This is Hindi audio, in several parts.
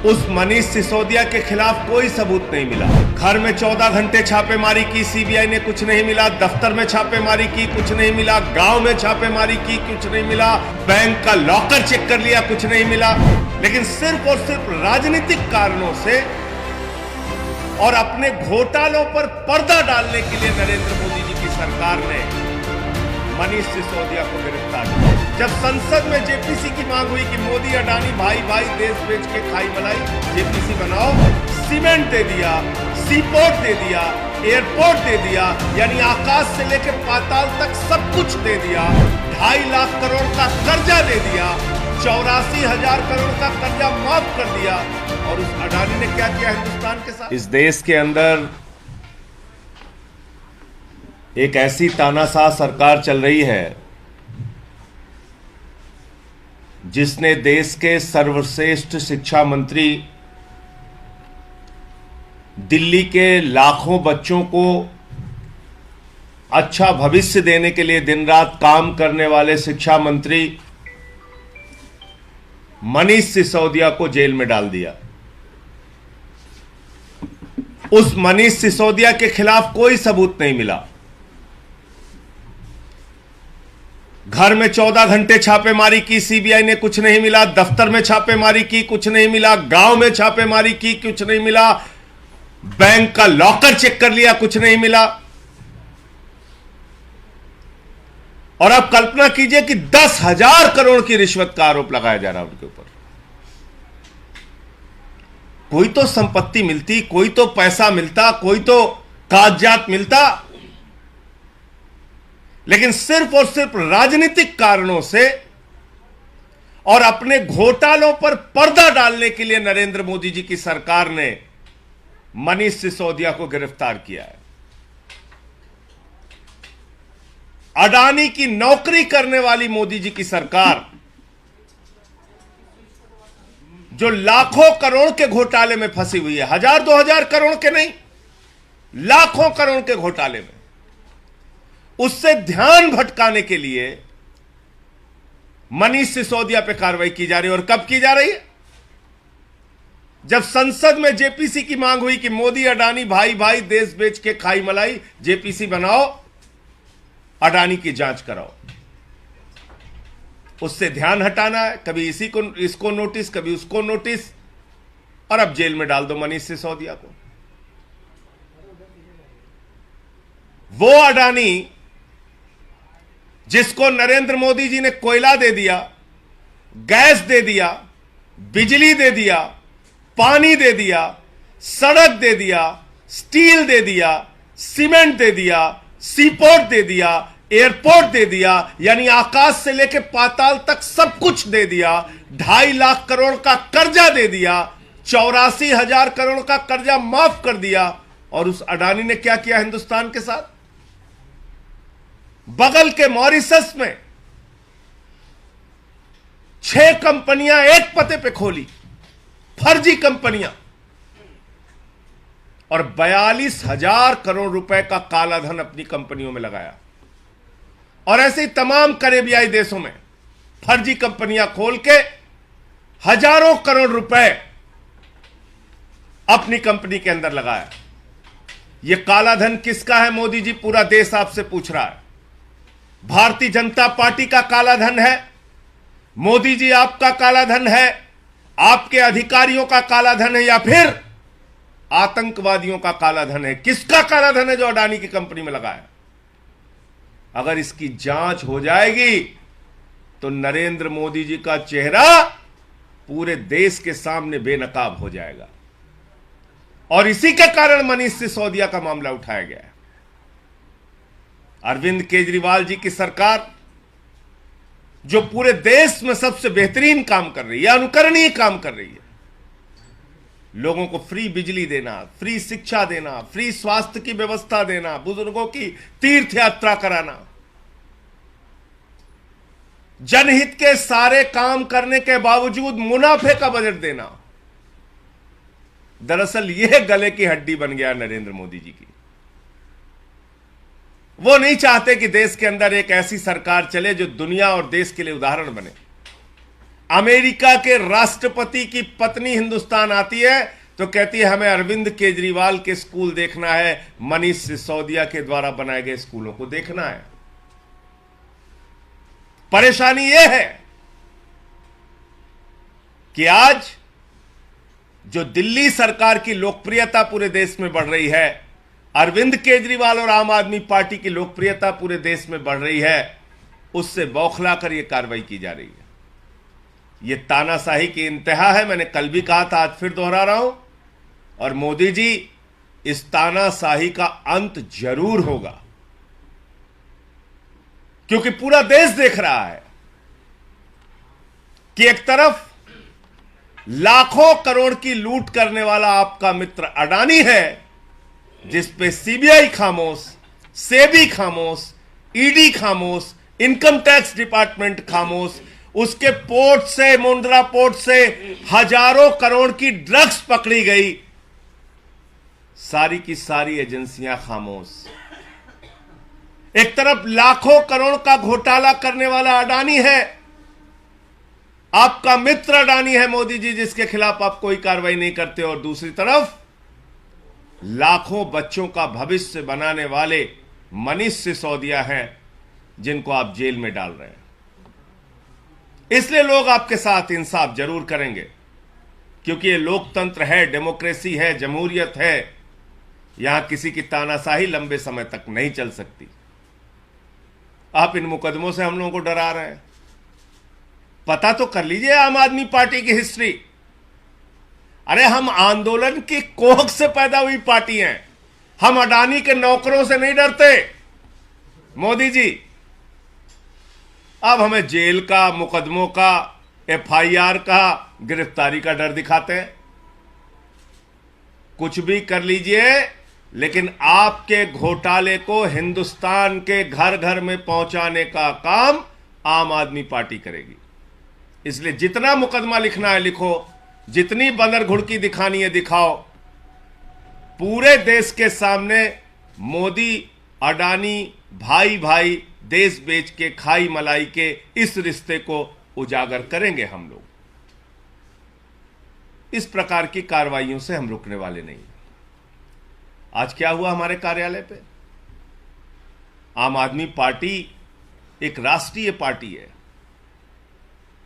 उस मनीष सिसोदिया के खिलाफ कोई सबूत नहीं मिला। घर में 14 घंटे छापेमारी की सीबीआई ने, कुछ नहीं मिला। दफ्तर में छापेमारी की, कुछ नहीं मिला। गांव में छापेमारी की, कुछ नहीं मिला। बैंक का लॉकर चेक कर लिया, कुछ नहीं मिला। लेकिन सिर्फ और सिर्फ राजनीतिक कारणों से और अपने घोटालों पर पर्दा डालने के लिए नरेंद्र मोदी जी की सरकार ने मनीष सिसोदिया को गिरफ्तार किया। जब संसद में जेपीसी की मांग हुई कि मोदी अडानी भाई भाई देश बेच के खाई मलाई, जेपीसी बनाओ, सीमेंट दे दिया, सीपोर्ट दे दिया, एयरपोर्ट दे दिया, यानी आकाश से लेकर पाताल तक सब कुछ दे दिया। 2.5 लाख करोड़ का कर्जा दे दिया, 84,000 करोड़ का कर्जा माफ कर दिया। और उस अडानी ने क्या किया हिंदुस्तान के साथ? इस देश के अंदर एक ऐसी तानाशाह सरकार चल रही है जिसने देश के सर्वश्रेष्ठ शिक्षा मंत्री, दिल्ली के लाखों बच्चों को अच्छा भविष्य देने के लिए दिन रात काम करने वाले शिक्षा मंत्री मनीष सिसोदिया को जेल में डाल दिया। उस मनीष सिसोदिया के खिलाफ कोई सबूत नहीं मिला। घर में 14 घंटे छापेमारी की सीबीआई ने, कुछ नहीं मिला। दफ्तर में छापेमारी की, कुछ नहीं मिला। गांव में छापेमारी की, कुछ नहीं मिला। बैंक का लॉकर चेक कर लिया, कुछ नहीं मिला। और अब कल्पना कीजिए कि 10,000 करोड़ की रिश्वत का आरोप लगाया जा रहा है उनके ऊपर। कोई तो संपत्ति मिलती, कोई तो पैसा मिलता, कोई तो कागजात मिलता, लेकिन सिर्फ और सिर्फ राजनीतिक कारणों से और अपने घोटालों पर पर्दा डालने के लिए नरेंद्र मोदी जी की सरकार ने मनीष सिसोदिया को गिरफ्तार किया है। अडानी की नौकरी करने वाली मोदी जी की सरकार, जो लाखों करोड़ के घोटाले में फंसी हुई है, 1,000-2,000 करोड़ के नहीं, लाखों करोड़ के घोटाले में, उससे ध्यान भटकाने के लिए मनीष सिसोदिया पे कार्रवाई की जा रही है। और कब की जा रही है? जब संसद में जेपीसी की मांग हुई कि मोदी अडानी भाई भाई देश बेच के खाई मलाई, जेपीसी बनाओ, अडानी की जांच कराओ। उससे ध्यान हटाना है, कभी इसी को इसको नोटिस, कभी उसको नोटिस, और अब जेल में डाल दो मनीष सिसोदिया को। वो अडानी जिसको नरेंद्र मोदी जी ने कोयला दे दिया, गैस दे दिया, बिजली दे दिया, पानी दे दिया, सड़क दे दिया, स्टील दे दिया, सीमेंट दे दिया, सीपोर्ट दे दिया, एयरपोर्ट दे दिया, यानी आकाश से लेकर पाताल तक सब कुछ दे दिया। 2.5 लाख करोड़ का कर्जा दे दिया, 84,000 करोड़ का कर्जा माफ कर दिया। और उस अडानी ने क्या किया हिंदुस्तान के साथ? बगल के मॉरिशस में 6 कंपनियां एक पते पे खोली, फर्जी कंपनियां, और 42,000 करोड़ रुपए का काला धन अपनी कंपनियों में लगाया। और ऐसे ही तमाम करेबियाई देशों में फर्जी कंपनियां खोल के हजारों करोड़ रुपए अपनी कंपनी के अंदर लगाया। यह काला धन किसका है मोदी जी? पूरा देश आपसे पूछ रहा है। भारतीय जनता पार्टी का काला धन है? मोदी जी आपका काला धन है? आपके अधिकारियों का काला धन है? या फिर आतंकवादियों का काला धन है? किसका काला धन है जो अडानी की कंपनी में लगाया? अगर इसकी जांच हो जाएगी तो नरेंद्र मोदी जी का चेहरा पूरे देश के सामने बेनकाब हो जाएगा। और इसी के कारण मनीष सिसोदिया का मामला उठाया गया है। अरविंद केजरीवाल जी की सरकार, जो पूरे देश में सबसे बेहतरीन काम कर रही है, अनुकरणीय काम कर रही है, लोगों को फ्री बिजली देना, फ्री शिक्षा देना, फ्री स्वास्थ्य की व्यवस्था देना, बुजुर्गों की तीर्थ यात्रा कराना, जनहित के सारे काम करने के बावजूद मुनाफे का बजट देना, दरअसल यह गले की हड्डी बन गया नरेंद्र मोदी जी की। वो नहीं चाहते कि देश के अंदर एक ऐसी सरकार चले जो दुनिया और देश के लिए उदाहरण बने। अमेरिका के राष्ट्रपति की पत्नी हिंदुस्तान आती है तो कहती है हमें अरविंद केजरीवाल के स्कूल देखना है, मनीष सिसोदिया के द्वारा बनाए गए स्कूलों को देखना है। परेशानी यह है कि आज जो दिल्ली सरकार की लोकप्रियता पूरे देश में बढ़ रही है, अरविंद केजरीवाल और आम आदमी पार्टी की लोकप्रियता पूरे देश में बढ़ रही है, उससे बौखला कर यह कार्रवाई की जा रही है। यह तानाशाही की इंतहा है। मैंने कल भी कहा था, आज फिर दोहरा रहा हूं। और मोदी जी, इस तानाशाही का अंत जरूर होगा, क्योंकि पूरा देश देख रहा है कि एक तरफ लाखों करोड़ की लूट करने वाला आपका मित्र अडानी है, जिस पे सीबीआई खामोश, सेबी खामोश, ईडी खामोश, इनकम टैक्स डिपार्टमेंट खामोश, उसके पोर्ट से, मुंद्रा पोर्ट से हजारों करोड़ की ड्रग्स पकड़ी गई, सारी की सारी एजेंसियां खामोश। एक तरफ लाखों करोड़ का घोटाला करने वाला अडानी है, आपका मित्र अडानी है मोदी जी, जिसके खिलाफ आप कोई कार्रवाई नहीं करते, और दूसरी तरफ लाखों बच्चों का भविष्य बनाने वाले मनीष सिसोदिया हैं, जिनको आप जेल में डाल रहे हैं। इसलिए लोग आपके साथ इंसाफ जरूर करेंगे, क्योंकि ये लोकतंत्र है, डेमोक्रेसी है, जमहूरियत है। यहां किसी की तानाशाही लंबे समय तक नहीं चल सकती। आप इन मुकदमों से हम लोगों को डरा रहे हैं। पता तो कर लीजिए आम आदमी पार्टी की हिस्ट्री। अरे हम आंदोलन की कोख से पैदा हुई पार्टी हैं। हम अडानी के नौकरों से नहीं डरते मोदी जी। अब हमें जेल का, मुकदमों का, एफआईआर का, गिरफ्तारी का डर दिखाते हैं। कुछ भी कर लीजिए, लेकिन आपके घोटाले को हिंदुस्तान के घर घर में पहुंचाने का काम आम आदमी पार्टी करेगी। इसलिए जितना मुकदमा लिखना है लिखो, जितनी बंदर घुड़की दिखानी है दिखाओ। पूरे देश के सामने मोदी अडानी भाई भाई देश बेच के खाई मलाई के इस रिश्ते को उजागर करेंगे हम लोग। इस प्रकार की कार्रवाइयों से हम रुकने वाले नहीं। आज क्या हुआ हमारे कार्यालय पे? आम आदमी पार्टी एक राष्ट्रीय पार्टी है।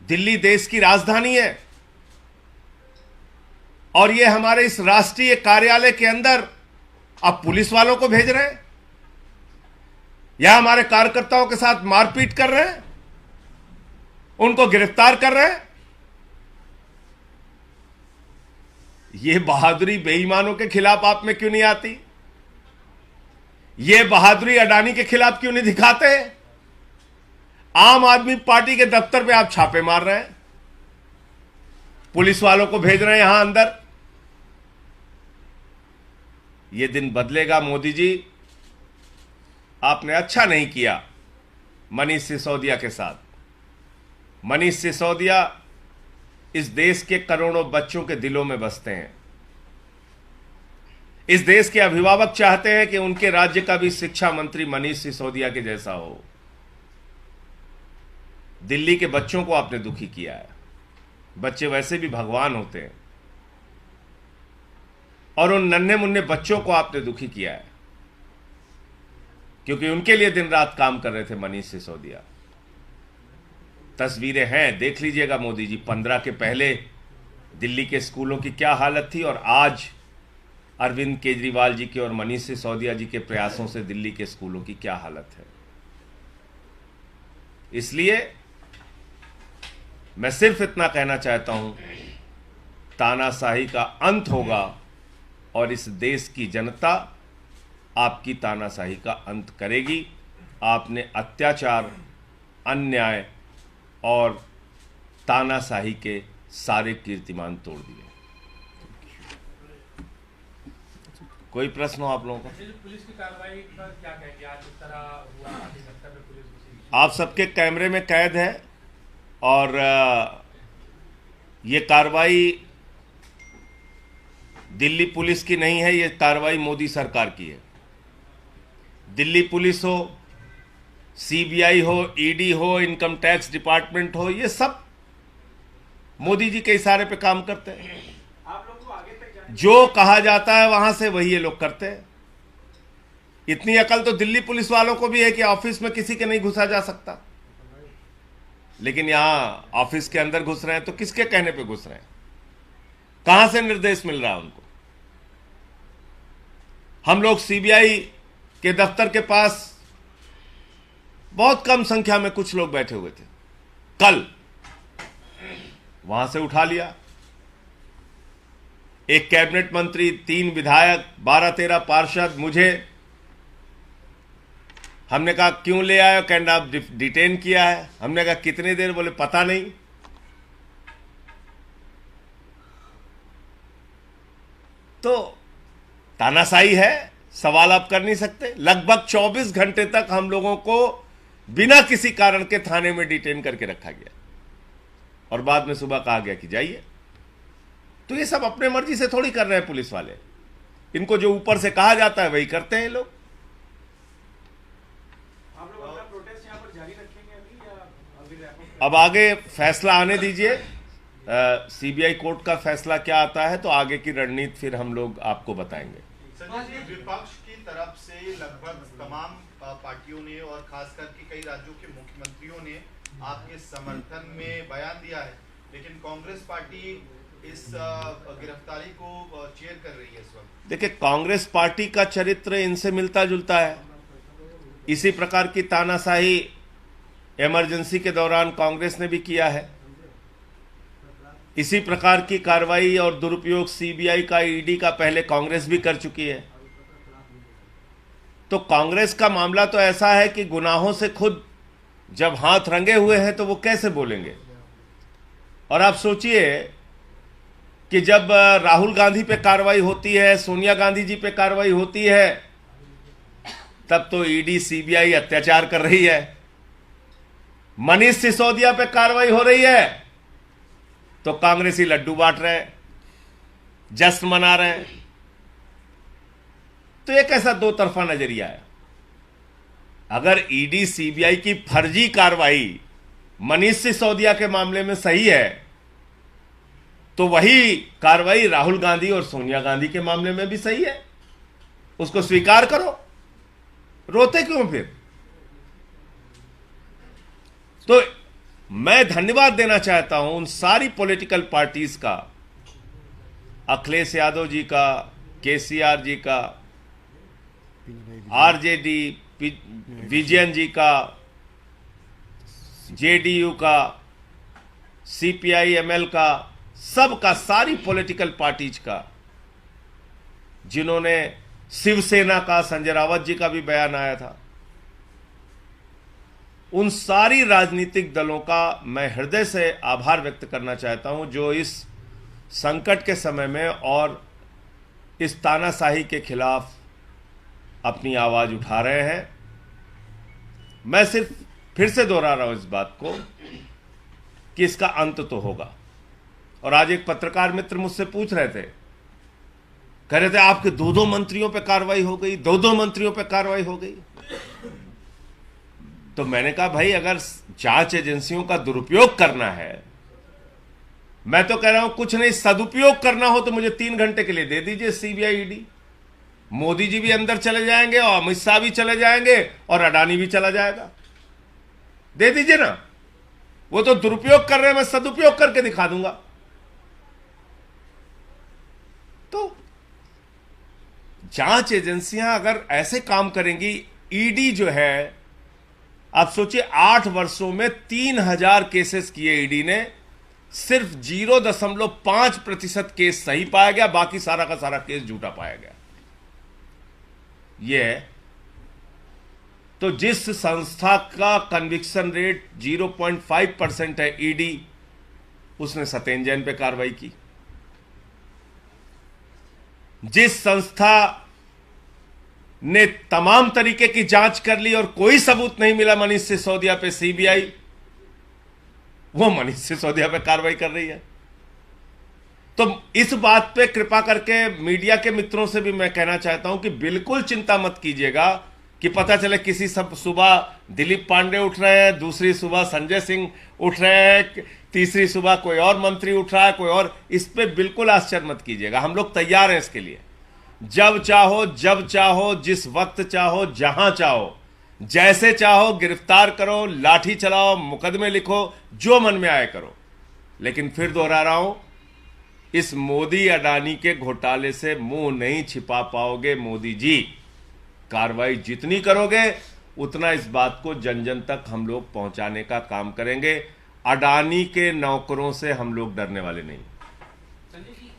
दिल्ली देश की राजधानी है, और ये हमारे इस राष्ट्रीय कार्यालय के अंदर अब पुलिस वालों को भेज रहे हैं, या हमारे कार्यकर्ताओं के साथ मारपीट कर रहे हैं, उनको गिरफ्तार कर रहे हैं। ये बहादुरी बेईमानों के खिलाफ आप में क्यों नहीं आती? ये बहादुरी अडानी के खिलाफ क्यों नहीं दिखाते? आम आदमी पार्टी के दफ्तर पे आप छापे मार रहे हैं, पुलिस वालों को भेज रहे हैं यहां अंदर। ये दिन बदलेगा मोदी जी। आपने अच्छा नहीं किया मनीष सिसोदिया के साथ। मनीष सिसोदिया इस देश के करोड़ों बच्चों के दिलों में बसते हैं। इस देश के अभिभावक चाहते हैं कि उनके राज्य का भी शिक्षा मंत्री मनीष सिसोदिया के जैसा हो। दिल्ली के बच्चों को आपने दुखी किया है। बच्चे वैसे भी भगवान होते हैं, और उन नन्हे मुन्ने बच्चों को आपने दुखी किया है, क्योंकि उनके लिए दिन रात काम कर रहे थे मनीष सिसोदिया। तस्वीरें हैं, देख लीजिएगा मोदी जी। 15 के पहले दिल्ली के स्कूलों की क्या हालत थी, और आज अरविंद केजरीवाल जी के और मनीष सिसोदिया जी के प्रयासों से दिल्ली के स्कूलों की क्या हालत है। इसलिए मैं सिर्फ इतना कहना चाहता हूं, तानाशाही का अंत होगा, और इस देश की जनता आपकी तानाशाही का अंत करेगी। आपने अत्याचार, अन्याय और तानाशाही के सारे कीर्तिमान तोड़ दिए। कोई प्रश्न हो आप लोगों का? पुलिस की कार्रवाई पर क्या कहेंगे? आज इस तरह हुआ, दफ्तर में पुलिस घुसी। आप सबके कैमरे में कैद है, और ये कार्रवाई दिल्ली पुलिस की नहीं है, ये कार्रवाई मोदी सरकार की है। दिल्ली पुलिस हो, सीबीआई हो, ईडी हो, इनकम टैक्स डिपार्टमेंट हो, ये सब मोदी जी के इशारे पे काम करते हैं। आप लोगों को आगे तक जाने जो कहा जाता है वहां से वही ये लोग करते हैं। इतनी अकल तो दिल्ली पुलिस वालों को भी है कि ऑफिस में किसी के नहीं घुसा जा सकता, लेकिन यहां ऑफिस के अंदर घुस रहे हैं तो किसके कहने पे घुस रहे हैं? कहां से निर्देश मिल रहा है उनको? हम लोग सीबीआई के दफ्तर के पास बहुत कम संख्या में कुछ लोग बैठे हुए थे, कल वहां से उठा लिया। एक कैबिनेट मंत्री, 3 विधायक, 12-13 पार्षद, मुझे हमने कहा क्यों ले आए? कहना आप डिटेन किया है। हमने कहा कितनी देर? बोले पता नहीं। तो तानाशाही है, सवाल आप कर नहीं सकते। लगभग 24 घंटे तक हम लोगों को बिना किसी कारण के थाने में डिटेन करके रखा गया और बाद में सुबह कहा गया कि जाइए। तो ये सब अपने मर्जी से थोड़ी कर रहे हैं पुलिस वाले। इनको जो ऊपर से कहा जाता है वही करते हैं लोग। आप लोग अपना प्रोटेस्ट यहाँ पर जारी रखेंगे अभी या अभी रैप अप? अब आगे फैसला आने दीजिए, सीबीआई कोर्ट का फैसला क्या आता है तो आगे की रणनीति फिर हम लोग आपको बताएंगे। संजय जी, विपक्ष की तरफ से लगभग तमाम पार्टियों ने और खास करके कई राज्यों के मुख्यमंत्रियों ने आपके समर्थन में बयान दिया है, लेकिन कांग्रेस पार्टी इस गिरफ्तारी को चेयर कर रही है इस वक्त। देखिए, कांग्रेस पार्टी का चरित्र इनसे मिलता जुलता है। इसी प्रकार की तानाशाही इमरजेंसी के दौरान कांग्रेस ने भी किया है। इसी प्रकार की कार्रवाई और दुरुपयोग सीबीआई का, ईडी का पहले कांग्रेस भी कर चुकी है। तो कांग्रेस का मामला तो ऐसा है कि गुनाहों से खुद जब हाथ रंगे हुए हैं तो वो कैसे बोलेंगे? और आप सोचिए कि जब राहुल गांधी पे कार्रवाई होती है, सोनिया गांधी जी पे कार्रवाई होती है, तब तो ईडी सीबीआई अत्याचार कर रही है। मनीष सिसोदिया पे कार्रवाई हो रही है तो कांग्रेसी लड्डू बांट रहे हैं, जश्न मना रहे हैं। तो एक ऐसा दो तरफा नजरिया है। अगर ईडी सीबीआई की फर्जी कार्रवाई मनीष सिसोदिया के मामले में सही है तो वही कार्रवाई राहुल गांधी और सोनिया गांधी के मामले में भी सही है। उसको स्वीकार करो, रोते क्यों फिर? तो मैं धन्यवाद देना चाहता हूं उन सारी पॉलिटिकल पार्टीज का, अखिलेश यादव जी का, केसीआर जी का, आरजेडी विजयन जी का, जेडीयू का, सीपीआई एमएल का, सबका, सारी पॉलिटिकल पार्टीज का, जिन्होंने, शिवसेना का, संजय रावत जी का भी बयान आया था। उन सारी राजनीतिक दलों का मैं हृदय से आभार व्यक्त करना चाहता हूं जो इस संकट के समय में और इस तानाशाही के खिलाफ अपनी आवाज उठा रहे हैं। मैं सिर्फ फिर से दोहरा रहा हूं इस बात को कि इसका अंत तो होगा। और आज एक पत्रकार मित्र मुझसे पूछ रहे थे, कह रहे थे आपके 2 मंत्रियों पे कार्रवाई हो गई, 2 मंत्रियों पे कार्रवाई हो गई। तो मैंने कहा भाई, अगर जांच एजेंसियों का दुरुपयोग करना है, मैं तो कह रहा हूं कुछ नहीं, सदुपयोग करना हो तो मुझे 3 घंटे के लिए दे दीजिए सीबीआई ईडी। मोदी जी भी अंदर चले जाएंगे और अमित शाह भी चले जाएंगे और अडानी भी चला जाएगा। दे दीजिए ना। वो तो दुरुपयोग कर रहे हैं, मैं सदुपयोग करके दिखा दूंगा। तो जांच एजेंसियां अगर ऐसे काम करेंगी, ईडी जो है, आप सोचिए 8 वर्षों में 3000 केसेस किए ईडी ने, सिर्फ 0.5% केस सही पाया गया, बाकी सारा का सारा केस झूठा पाया गया। यह है। तो जिस संस्था का कन्विक्शन रेट 0.5% है ईडी, उसने सत्येंद्र जैन पे कार्रवाई की। जिस संस्था ने तमाम तरीके की जांच कर ली और कोई सबूत नहीं मिला मनीष सिसोदिया पे, सीबीआई, वो मनीष सिसोदिया पे कार्रवाई कर रही है। तो इस बात पे कृपा करके मीडिया के मित्रों से भी मैं कहना चाहता हूं कि बिल्कुल चिंता मत कीजिएगा कि पता चले किसी सब सुबह दिलीप पांडे उठ रहे हैं, दूसरी सुबह संजय सिंह उठ रहे हैं, तीसरी सुबह कोई और मंत्री उठ रहा है, कोई और। इस पे बिल्कुल आश्चर्य मत कीजिएगा, हम लोग तैयार हैं इसके लिए। जब चाहो, जब चाहो, जिस वक्त चाहो, जहां चाहो, जैसे चाहो गिरफ्तार करो, लाठी चलाओ, मुकदमे लिखो, जो मन में आए करो। लेकिन फिर दोहरा रहा हूं, इस मोदी अडानी के घोटाले से मुंह नहीं छिपा पाओगे मोदी जी। कार्रवाई जितनी करोगे उतना इस बात को जन जन तक हम लोग पहुंचाने का काम करेंगे। अडानी के नौकरों से हम लोग डरने वाले नहीं। संजय जी,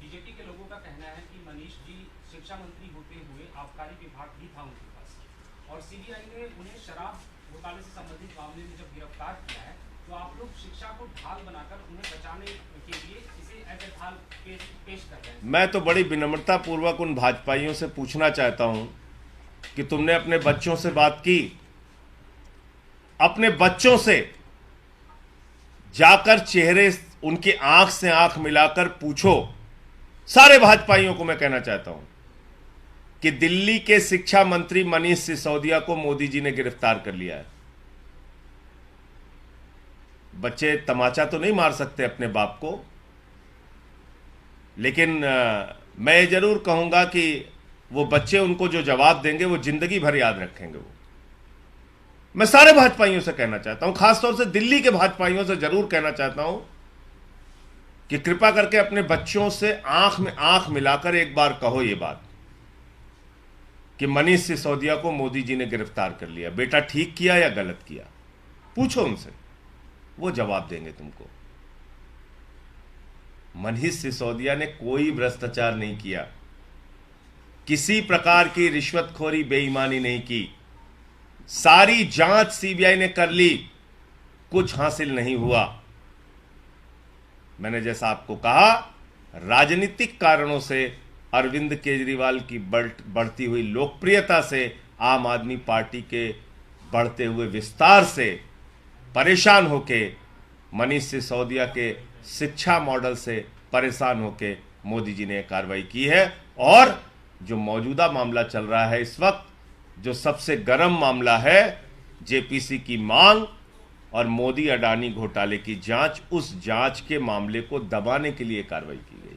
बीजेपी के लोगों का कहना है कि मनीष जी शिक्षा मंत्री होते हुए आबकारी विभाग भी था उनके पास, और सीबीआई ने उन्हें शराब घोटाले से संबंधित मामले में जब गिरफ्तार किया है तो आप लोग शिक्षा को ढाल बनाकर उन्हें बचाने के लिए इसे एज ए ढाल पेश कर रहे हैं। मैं तो बड़ी विनम्रता पूर्वक उन भाजपाइयों से पूछना चाहता हूं कि तुमने अपने बच्चों से बात की? अपने बच्चों से जाकर चेहरे, उनकी आंख से आंख मिलाकर पूछो। सारे भाजपाइयों को मैं कहना चाहता हूं कि दिल्ली के शिक्षा मंत्री मनीष सिसोदिया को मोदी जी ने गिरफ्तार कर लिया है। बच्चे तमाचा तो नहीं मार सकते अपने बाप को, लेकिन मैं ये जरूर कहूंगा कि वो बच्चे उनको जो जवाब देंगे वो जिंदगी भर याद रखेंगे। वो मैं सारे भाजपाइयों से कहना चाहता हूं, खासतौर से दिल्ली के भाजपाइयों से जरूर कहना चाहता हूं कि कृपा करके अपने बच्चों से आंख में आंख मिलाकर एक बार कहो ये बात कि मनीष सिसोदिया को मोदी जी ने गिरफ्तार कर लिया। बेटा ठीक किया या गलत किया? पूछो उनसे, वो जवाब देंगे तुमको। मनीष सिसोदिया ने कोई भ्रष्टाचार नहीं किया, किसी प्रकार की रिश्वतखोरी, बेईमानी नहीं की। सारी जांच सीबीआई ने कर ली, कुछ हासिल नहीं हुआ। मैंने जैसा आपको कहा, राजनीतिक कारणों से अरविंद केजरीवाल की बढ़ती हुई लोकप्रियता से, आम आदमी पार्टी के बढ़ते हुए विस्तार से परेशान होके, मनीष सिसोदिया के शिक्षा मॉडल से परेशान होके मोदी जी ने कार्रवाई की है। और जो मौजूदा मामला चल रहा है इस वक्त, जो सबसे गर्म मामला है, जेपीसी की मांग और मोदी अडानी घोटाले की जांच, उस जांच के मामले को दबाने के लिए कार्रवाई की गई।